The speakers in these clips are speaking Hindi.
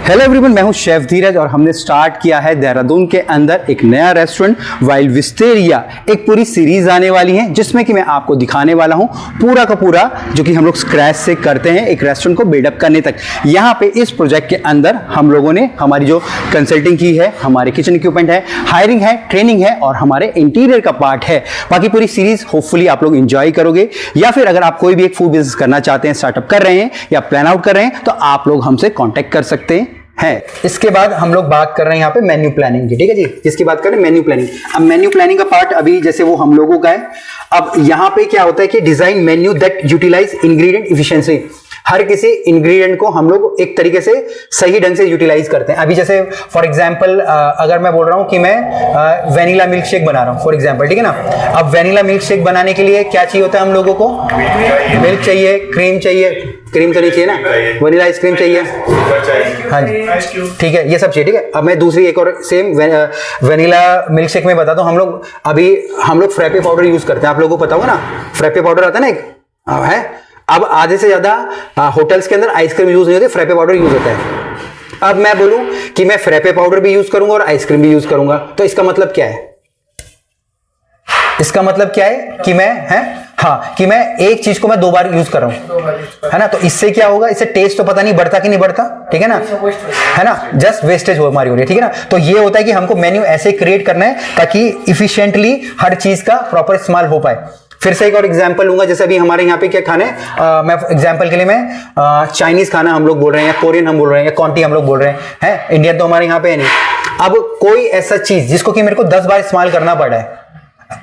हेलो एवरीवन, मैं हूं शेफ धीरज और हमने स्टार्ट किया है देहरादून के अंदर एक नया रेस्टोरेंट वाइल्ड विस्टेरिया। एक पूरी सीरीज आने वाली है जिसमें कि मैं आपको दिखाने वाला हूं पूरा का पूरा जो कि हम लोग स्क्रैच से करते हैं एक रेस्टोरेंट को बिल्डअप करने तक। यहां पे इस प्रोजेक्ट के अंदर हम लोगों ने हमारी जो कंसल्टिंग की है, हमारे किचन इक्विपमेंट है, हायरिंग है, ट्रेनिंग है और हमारे इंटीरियर का पार्ट है। बाकी पूरी सीरीज होपफुली आप लोग इंजॉय करोगे, या फिर अगर आप कोई भी एक फूड बिजनेस करना चाहते हैं, स्टार्टअप कर रहे हैं या प्लान आउट कर रहे हैं, तो आप लोग हमसे कॉन्टेक्ट कर सकते हैं। इसके बाद हम लोग बात कर रहे हैं यहाँ पे मेन्यू प्लानिंग की, ठीक है जी। जिसकी बात करें मेन्यू प्लानिंग, अब मेन्यू प्लानिंग का पार्ट अभी जैसे वो हम लोगों का है। अब यहाँ पे क्या होता है कि design menu that utilize ingredient efficiency. हर किसी इंग्रेडिएंट को हम लोग एक तरीके से सही ढंग से यूटिलाइज करते हैं। अभी जैसे फॉर एग्जांपल अगर मैं बोल रहा हूं कि मैं वेनिला मिल्क शेक बना रहा हूं फॉर एग्जांपल, ठीक है ना। अब वेनिला मिल्क शेक बनाने के लिए क्या चाहिए होता है हम लोगों को? मिल्क चाहिए, क्रीम चाहिए, क्रीम तो नहीं चाहिए ना, वेनिला आइसक्रीम चाहिए, हाँ जी, ठीक है, ये सब चाहिए, ठीक है। अब मैं दूसरी एक और सेम वेनिला मिल्क शेक में बताता हूँ। हम लोग फ्रैपे पाउडर यूज करते हैं, आप लोगों को पता होगा ना, फ्रैपे पाउडर आता है ना एक, है। अब आधे से ज्यादा होटल्स के अंदर आइसक्रीम यूज नहीं होती, फ्रैपे पाउडर यूज होता है। अब मैं बोलूं कि मैं फ्रैपे पाउडर भी यूज करूंगा और आइसक्रीम भी यूज करूंगा, तो इसका मतलब क्या है? इसका मतलब क्या है कि मैं एक चीज को मैं दो बार यूज कर रहा हूं, है ना। तो इससे क्या होगा, इससे टेस्ट तो पता नहीं बढ़ता कि नहीं बढ़ता, ठीक है ना, है ना, जस्ट वेस्टेज हमारी हो रही है, ठीक है ना। तो ये होता है कि हमको मेन्यू ऐसे क्रिएट करना है ताकि इफिशिएंटली हर चीज का प्रॉपर इस्तेमाल हो पाए। फिर से एक और एग्जांपल लूंगा, जैसे अभी हमारे यहाँ पे क्या खाना है, मैं एग्जांपल के लिए मैं चाइनीज खाना हम लोग बोल रहे हैं, या कोरियन हम बोल रहे हैं, या कॉन्टी हम लोग बोल रहे हैं, इंडियन तो हमारे यहाँ पे है नहीं। अब कोई ऐसा चीज जिसको कि मेरे को 10 बार इस्तेमाल करना पड़ा है,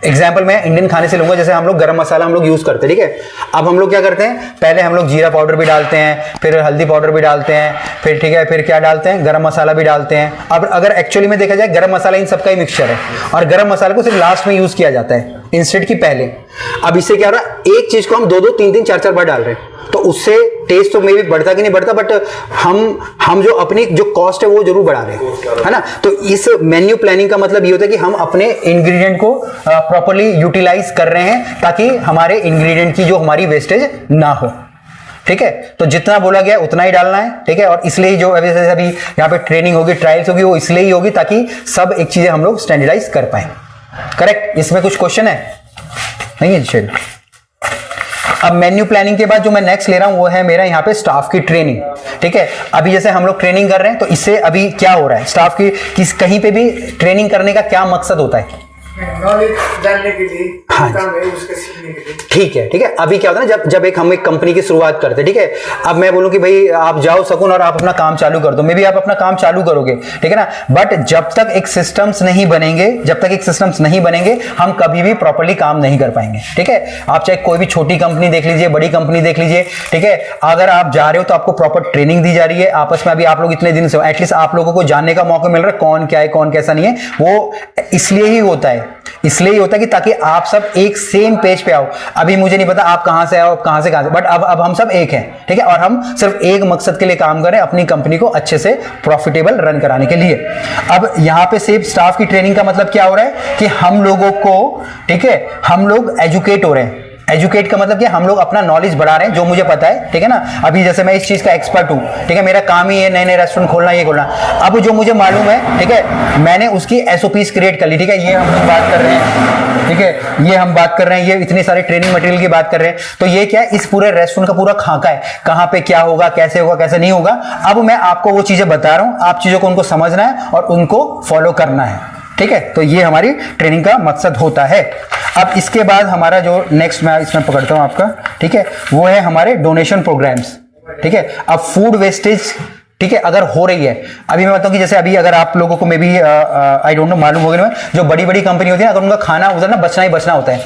एग्जाम्पल मैं इंडियन खाने से लूंगा, जैसे हम लोग गरम मसाला हम लोग यूज करते हैं, ठीक है। अब हम लोग क्या करते हैं, पहले हम लोग जीरा पाउडर भी डालते हैं, फिर हल्दी पाउडर भी डालते हैं, फिर ठीक है, फिर क्या डालते हैं, गरम मसाला भी डालते हैं। अब अगर एक्चुअली में देखा जाए गरम मसाला इन सबका ही मिक्सचर है, और गरम मसाले को सिर्फ लास्ट में यूज किया जाता है इंस्टेड की पहले। अब इससे क्या हो रहा है, एक चीज को हम 2-2, 3-3, 4-4 बार डाल रहे हैं, तो उससे टेस्ट तो मे भी बढ़ता कि नहीं बढ़ता, बट हम जो अपनी जो कॉस्ट है वो जरूर बढ़ा रहे हैं, है ना। तो इस मेन्यू प्लानिंग का मतलब ये होता है कि हम अपने इंग्रेडिएंट को प्रॉपर्ली यूटिलाइज कर रहे हैं ताकि हमारे इंग्रेडिएंट की जो हमारी वेस्टेज ना हो, ठीक है। तो जितना बोला गया उतना ही डालना है, ठीक है। और इसलिए ही जो अभी यहाँ पे ट्रेनिंग होगी, ट्रायल्स होगी, वो इसलिए ही होगी ताकि सब एक चीजें हम लोग स्टैंडर्डाइज कर पाए। करेक्ट। इसमें कुछ क्वेश्चन है? नहीं है, चलिए। अब मेन्यू प्लानिंग के बाद जो मैं नेक्स्ट ले रहा हूं वो है मेरा यहाँ पे स्टाफ की ट्रेनिंग, ठीक है। अभी जैसे हम लोग ट्रेनिंग कर रहे हैं, तो इससे अभी क्या हो रहा है, स्टाफ की कहीं पे भी ट्रेनिंग करने का क्या मकसद होता है? नॉलेज जानने के लिए, हाँ, उसके सीखने के लिए, ठीक है, ठीक है। अभी क्या होता है ना, जब हम एक कंपनी की शुरुआत करते हैं, ठीक है। अब मैं बोलूं कि भाई आप जाओ सकून और आप अपना काम चालू कर दो, मे भी आप अपना काम चालू करोगे, ठीक है ना। बट जब तक एक सिस्टम्स नहीं बनेंगे, हम कभी भी प्रॉपर्ली काम नहीं कर पाएंगे, ठीक है। आप चाहे कोई भी छोटी कंपनी देख लीजिए, बड़ी कंपनी देख लीजिए, ठीक है। अगर आप जा रहे हो तो आपको प्रॉपर ट्रेनिंग दी जा रही है, आपस में अभी आप लोग इतने दिन से एटलीस्ट आप लोगों को जानने का मौका मिल रहा है कौन क्या है, कौन कैसा नहीं है। वो इसलिए ही होता है कि ताकि आप सब एक सेम पेज पे आओ। अभी मुझे नहीं पता आप कहां से आओ, कहां से, बट अब हम सब एक हैं, ठीक है। और हम सिर्फ एक मकसद के लिए काम कर रहे हैं, अपनी कंपनी को अच्छे से प्रॉफिटेबल रन कराने के लिए। अब यहां पे सिर्फ स्टाफ की ट्रेनिंग का मतलब क्या हो रहा है कि हम लोगों को, ठीक है, हम लोग एजुकेट हो रहे हैं। एजुकेट का मतलब क्या, हम लोग अपना नॉलेज बढ़ा रहे हैं, जो मुझे पता है, ठीक है ना। अभी जैसे मैं इस चीज का एक्सपर्ट हूं, ठीक है, मेरा काम ही है नए नए रेस्टोरेंट खोलना, ये खोलना। अब जो मुझे मालूम है, ठीक है, मैंने उसकी एसओपीज क्रिएट कर ली, ठीक है। ये हम बात कर रहे हैं, ठीक है, ये हम बात कर रहे हैं, ये इतनी सारी ट्रेनिंग मटेरियल की बात कर रहे हैं। तो ये क्या है, इस पूरे रेस्टोरेंट का पूरा खाका है, कहां पे क्या होगा, कैसे होगा, कैसे नहीं होगा। अब मैं आपको वो चीजें बता रहा हूं, आप चीजों को उनको समझना है और उनको फॉलो करना है, ठीक है। तो ये हमारी ट्रेनिंग का मकसद होता है। अब इसके बाद हमारा जो नेक्स्ट मैं इसमें पकड़ता हूं आपका, ठीक है, वो है हमारे डोनेशन प्रोग्राम्स, ठीक है। अब फूड वेस्टेज, ठीक है, अगर हो रही है, अभी मैं बताऊं कि जैसे अभी अगर आप लोगों को maybe I don't know मालूम होगा, जो बड़ी बड़ी कंपनी होती है अगर उनका खाना उधर ना बचना ही बचना होता है,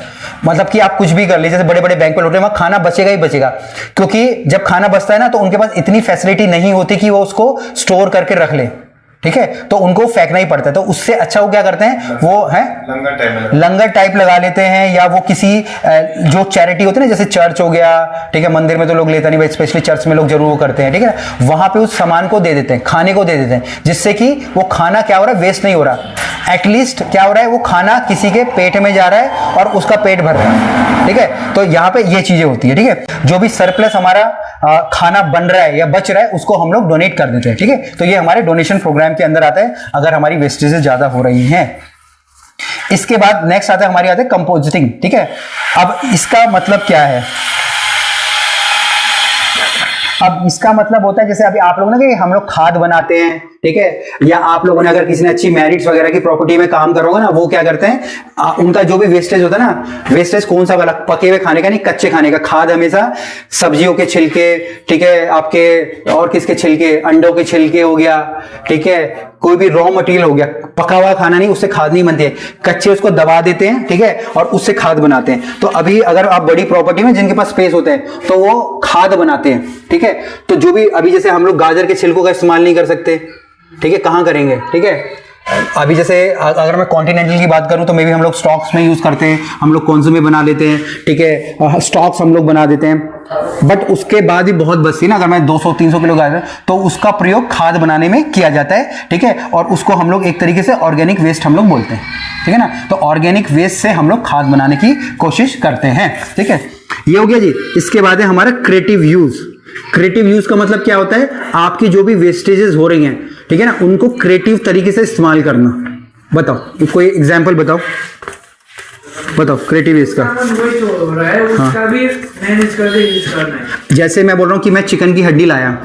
मतलब कि आप कुछ भी कर लीजिए, जैसे बड़े बड़े बैंक्वेट होटल में खाना बचेगा ही बचेगा, क्योंकि जब खाना बचता है ना तो उनके पास इतनी फैसिलिटी नहीं होती कि वो उसको स्टोर करके रख ले, ठीक है। तो उनको फेंकना ही पड़ता है, तो उससे अच्छा वो क्या करते हैं, वो है लंगर टाइप लगा लेते हैं, या वो किसी जो चैरिटी होती है ना, जैसे चर्च हो गया, ठीक है, मंदिर में तो लोग लेता नहीं भाई, स्पेशली चर्च में लोग जरूर करते हैं, ठीक है, वहां पे उस सामान को दे देते हैं, खाने को दे देते हैं, जिससे कि वो खाना क्या हो रहा है, वेस्ट नहीं हो रहा। एटलीस्ट क्या हो रहा है, वो खाना किसी के पेट में जा रहा है और उसका पेट भर रहा है, ठीक है। तो यहाँ पे ये चीजें होती है, ठीक है। जो भी सरप्लस हमारा खाना बन रहा है या बच रहा है उसको हम लोग डोनेट कर देते हैं, ठीक है। तो ये हमारे डोनेशन प्रोग्राम के अंदर आता है अगर हमारी वेस्टेजेस ज्यादा हो रही हैं। इसके बाद नेक्स्ट आता है हमारी आते है कंपोजिटिंग, ठीक है। अब इसका मतलब क्या है, अब इसका मतलब होता है जैसे अभी आप लोग ना कि हम लोग खाद बनाते हैं, ठीक है, या आप लोगों ने अगर किसी ने अच्छी मैरिट्स वगैरह की प्रॉपर्टी में काम करोगे ना, वो क्या करते हैं उनका जो भी वेस्टेज होता है ना, वेस्टेज कौन सा वाला, पके हुए खाने का नहीं, कच्चे खाने का। खाद हमेशा सब्जियों के छिलके, ठीक है, आपके और किसके छिलके, अंडों के छिलके हो गया, ठीक है, कोई भी रॉ मटेरियल हो गया, पका हुआ खाना नहीं, उससे खाद नहीं बनती है, कच्चे उसको दबा देते हैं, ठीक है, और उससे खाद बनाते हैं। तो अभी अगर आप बड़ी प्रॉपर्टी में जिनके पास स्पेस होते हैं तो वो खाद बनाते हैं, ठीक है। तो जो भी अभी जैसे हम लोग गाजर के छिलकों का इस्तेमाल नहीं कर सकते, ठीक है, कहाँ करेंगे, ठीक है। अभी जैसे अगर मैं कॉन्टिनेंटल की बात करूं तो मे भी हम लोग स्टॉक्स में यूज करते हैं, हम लोग कौन से में बना लेते हैं, ठीक है, स्टॉक्स हम लोग बना देते हैं। बट उसके बाद भी बहुत बचती है ना, अगर मैं 200-300 किलो गाजर, तो उसका प्रयोग खाद बनाने में किया जाता है, ठीक है, और उसको हम लोग एक तरीके से ऑर्गेनिक वेस्ट हम लोग बोलते हैं, ठीक है ना। तो ऑर्गेनिक वेस्ट से हम लोग खाद बनाने की कोशिश करते हैं, ठीक है। ये हो गया जी। इसके बाद है हमारा क्रिएटिव यूज। क्रिएटिव यूज का मतलब क्या होता है, आपकी जो भी वेस्टेजेस हो रही हैं, ठीक है ना, उनको क्रिएटिव तरीके से इस्तेमाल करना। बताओ कोई एग्जांपल बताओ, बताओ क्रिएटिव इसका। वही तो हो रहा है, उसका भी मैनेज करके यूज करना है। जैसे मैं बोल रहा हूँ कि मैं चिकन की हड्डी लाया,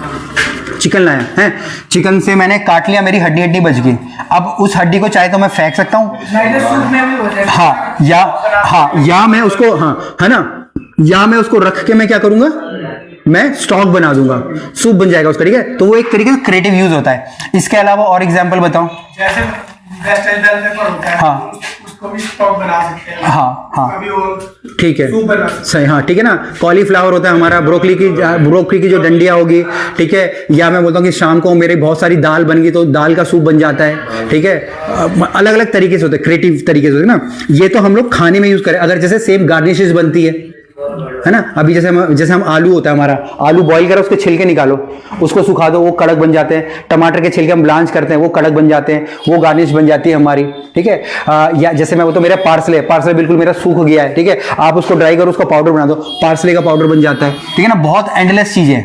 चिकन लाया है, चिकन से मैंने काट लिया, मेरी हड्डी बच गई। अब उस हड्डी को चाहे तो मैं फेंक सकता हूँ, या मैं उसको, हाँ है ना, या मैं उसको रख के मैं क्या करूंगा, मैं स्टॉक बना दूंगा, सूप बन जाएगा उसका, ठीक है। तो वो एक तरीके से क्रिएटिव यूज होता है। इसके अलावा और एग्जांपल बताओ। जैसे वेजिटेबल पेपर होता है, हाँ, उसको भी स्टॉक बना सकते हैं। हाँ, ठीक है, सूप बना सकते सही, हाँ, ठीक है ना। कॉलीफ्लावर होता है हमारा, ब्रोकली की जो डंडियां होगी, ठीक है, या मैं बोलता हूँ कि शाम को मेरी बहुत सारी दाल बन गई तो दाल का सूप बन जाता है, ठीक है। अलग अलग तरीके से होते हैं, क्रिएटिव तरीके से होते हैं ना। ये तो हम लोग खाने में यूज करें। अगर जैसे सेम गार्निशेस बनती है ना, अभी जैसे हम आलू होता है हमारा, आलू बॉईल करो, उसके छिलके निकालो, उसको सुखा दो, वो कड़क बन जाते हैं। टमाटर के छिलके हम ब्लांच करते हैं, वो कड़क बन जाते हैं, वो गार्निश बन जाती है हमारी, ठीक है। या जैसे मैं वो तो मेरा पार्सले है, पार्सले बिल्कुल मेरा सूख गया है, ठीक है, आप उसको ड्राई करो, उसका पाउडर बना दो, पार्सले का पाउडर बन जाता है, ठीक है ना। बहुत एंडलेस चीजें।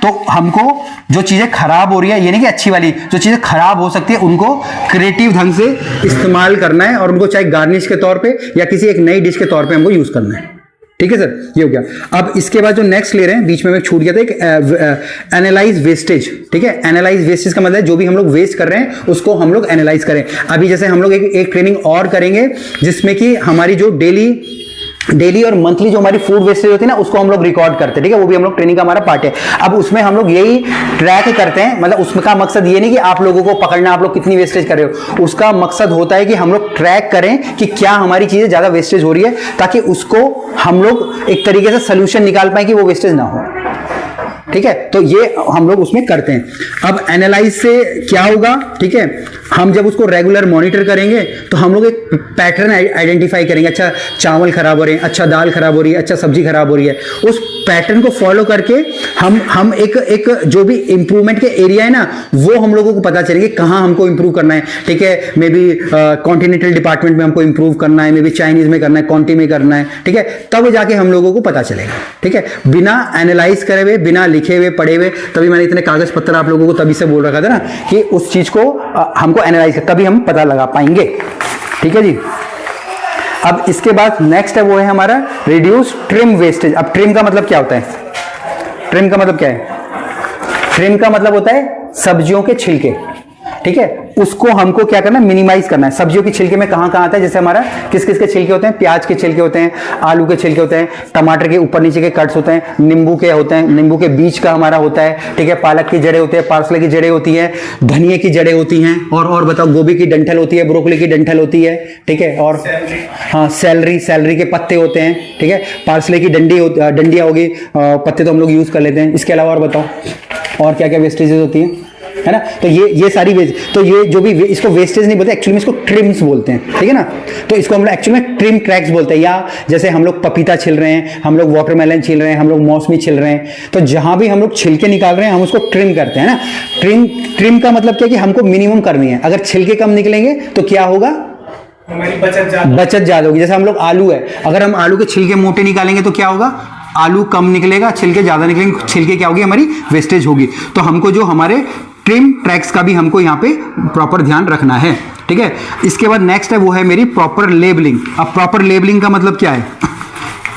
तो हमको जो चीजें खराब हो रही है, ये नहीं कि अच्छी वाली, जो चीजें खराब हो सकती है उनको क्रिएटिव ढंग से इस्तेमाल करना है, और उनको चाहे गार्निश के तौर पे या किसी एक नई डिश के तौर पे हमको यूज करना है, ठीक है सर। ये हो गया। अब इसके बाद जो नेक्स्ट ले रहे हैं, बीच में मैं छूट गया था, एक एनालाइज वेस्टेज, ठीक है। एनालाइज वेस्टेज का मतलब है जो भी हम लोग वेस्ट कर रहे हैं उसको हम लोग एनालाइज करें। अभी जैसे हम लोग एक ट्रेनिंग और करेंगे जिसमें कि हमारी जो डेली और मंथली जो हमारी फूड वेस्टेज होती है ना, उसको हम लोग रिकॉर्ड करते हैं, ठीक है। वो भी हम लोग ट्रेनिंग का हमारा पार्ट है। अब उसमें हम लोग यही ट्रैक करते हैं, मतलब उसका मकसद ये नहीं कि आप लोगों को पकड़ना आप लोग कितनी वेस्टेज कर रहे हो, उसका मकसद होता है कि हम लोग ट्रैक करें कि क्या हमारी चीजें ज्यादा वेस्टेज हो रही है, ताकि उसको हम लोग एक तरीके से सोल्यूशन निकाल पाए कि वो वेस्टेज ना हो, ठीक है। तो ये हम लोग उसमें करते हैं। अब एनालाइज से क्या होगा, ठीक है, हम जब उसको रेगुलर मॉनिटर करेंगे तो हम लोग एक पैटर्न आइडेंटिफाई करेंगे। अच्छा चावल खराब हो रहे हैं, अच्छा दाल खराब हो रही है, अच्छा सब्जी खराब हो रही है। उस पैटर्न को फॉलो करके हम एक जो भी इंप्रूवमेंट के एरिया है ना, वो हम लोगों को पता चलेंगे कहाँ हमको इंप्रूव करना है, ठीक है। मे बी कॉन्टिनेंटल डिपार्टमेंट में हमको इंप्रूव करना है, मे बी चाइनीज में करना है, क्वांटी में करना है, ठीक है। तब जाके हम लोगों को पता चलेगा, ठीक है। बिना एनालाइज करे हुए, बिना लिखे हुए, पढ़े हुए, तभी मैंने इतने कागज पत्तर आप लोगों को तभी से बोल रखा था ना कि उस चीज को हमको एनालाइज कर, तभी हम पता लगा पाएंगे, ठीक है जी। अब इसके बाद नेक्स्ट है वो है हमारा रिड्यूस ट्रिम वेस्टेज। अब ट्रिम का मतलब क्या होता है, ट्रिम का मतलब क्या है, ट्रिम का मतलब होता है सब्जियों के छिलके, ठीक है। उसको हमको क्या करना है, मिनिमाइज करना है। सब्जियों के छिलके में कहां आता है, जैसे हमारा किस किस के छिलके होते हैं, प्याज के छिलके होते हैं, आलू के छिलके होते हैं, टमाटर के ऊपर नीचे के कट्स होते हैं, नींबू के होते हैं, नींबू के बीज का हमारा होता है, ठीक है। पालक की जड़ें होती है, पार्सले की जड़ें होती हैं, धनिया की जड़ें होती हैं, और बताओ गोभी की डंठल होती है, ब्रोकली की डंठल होती है, ठीक है। और हाँ सैलरी के पत्ते होते हैं, ठीक है। पार्सले की डंडियां होगी, पत्ते तो हम लोग यूज कर लेते हैं। इसके अलावा और बताओ और क्या क्या वेस्टेजेस होती है ना। तो ये सारी तो ये जो भी इसको वेस्टेज नहीं बोलते, एक्चुअली में इसको ट्रिम्स बोलते हैं, ठीक है ना। तो इसको हम लोग एक्चुअली में ट्रिम ट्रैक्स बोलते हैं। या जैसे हम लोग पपीता छिल रहे हैं, हम लोग वाटरमेलन छिल रहे हैं, हम लोग मौसमी छिल रहे हैं, तो जहां भी हम लोग छिलके निकाल रहे हैं हम उसको ट्रिम करते हैं ना। ट्रिम का मतलब क्या कि हमको मिनिमम करनी है। अगर छिलके कम निकलेंगे तो क्या होगा, हमारी बचत ज्यादा होगी। जैसे हम लोग आलू है, अगर हम आलू के छिलके मोटे निकालेंगे तो क्या होगा, आलू कम निकलेगा, छिलके ज्यादा निकलेंगे, छिलके क्या होगी हमारी वेस्टेज होगी। तो हमको जो हमारे ट्रिम ट्रैक्स का भी हमको यहाँ पे प्रॉपर ध्यान रखना है, ठीक है। इसके बाद नेक्स्ट है वो है मेरी प्रॉपर लेबलिंग। अब प्रॉपर लेबलिंग का मतलब क्या है,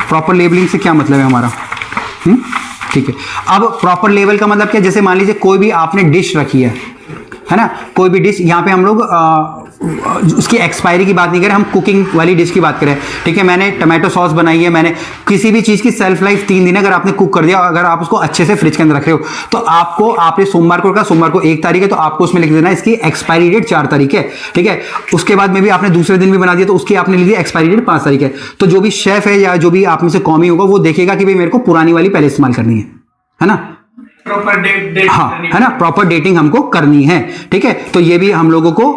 प्रॉपर लेबलिंग से क्या मतलब है हमारा, ठीक है। अब प्रॉपर लेवल का मतलब क्या, जैसे मान लीजिए कोई भी आपने डिश रखी है ना, कोई भी डिश, यहाँ पे हम लोग उसकी एक्सपायरी की बात नहीं करें, हम कुकिंग वाली डिश की बात करें, ठीक है। मैंने टमाटो सॉस बनाई है, मैंने किसी भी चीज़ की सेल्फ लाइफ 3 दिन, अगर आपने कुक कर दिया, अगर आप उसको अच्छे से फ्रिज के अंदर रख रहे हो, तो आपको, आपने सोमवार को रखा, सोमवार को 1 तारीख है, तो आपको उसमें लिख देना इसकी एक्सपायरी डेट 4 तारीख है, ठीक है। उसके बाद में भी आपने दूसरे दिन भी बना दिया, तो उसकी आपने लिख दिया एक्सपायरी डेट 5 तारीख है। तो जो भी शेफ है या जो भी आप में से कॉमी होगा, वो देखेगा कि भाई मेरे को पुरानी वाली पहले इस्तेमाल करनी है ना, प्रॉपर डेट हाँ, है ना, प्रॉपर डेटिंग हमको करनी है, ठीक है। तो ये भी हम लोगों को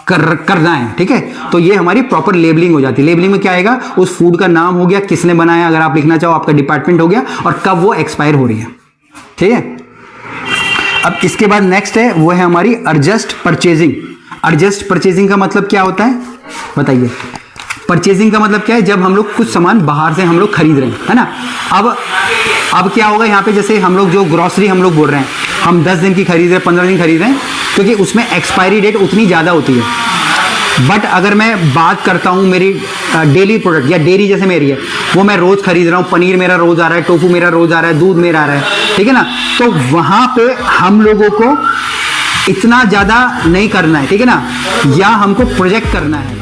करना है, ठीक है। तो ये हमारी प्रॉपर लेबलिंग हो जाती है। लेबलिंग में क्या आएगा, उस फूड का नाम हो गया, किसने बनाया, अगर आप लिखना चाहो आपका डिपार्टमेंट हो गया, और कब वो एक्सपायर हो रही है, ठीक है। अब इसके बाद नेक्स्ट है वो है हमारी एडजस्ट परचेजिंग। एडजस्ट परचेजिंग का मतलब क्या होता है बताइए। परचेजिंग का मतलब क्या है, जब हम लोग कुछ सामान बाहर से हम लोग खरीद रहे हैं, है ना। अब क्या होगा यहाँ पे, जैसे हम लोग जो ग्रॉसरी हम लोग बोल रहे हैं, हम 10 दिन की खरीद रहे हैं, 15 दिन खरीद रहे हैं, क्योंकि उसमें एक्सपायरी डेट उतनी ज़्यादा होती है। बट अगर मैं बात करता हूँ मेरी डेली प्रोडक्ट या डेयरी जैसे मेरी है, वो मैं रोज़ खरीद रहा हूँ, पनीर मेरा रोज़ आ रहा है, टोफू मेरा रोज़ आ रहा है, दूध मेरा आ रहा है, ठीक है ना। तो वहाँ पे हम लोगों को इतना ज़्यादा नहीं करना है, ठीक है ना, या हमको प्रोजेक्ट करना है।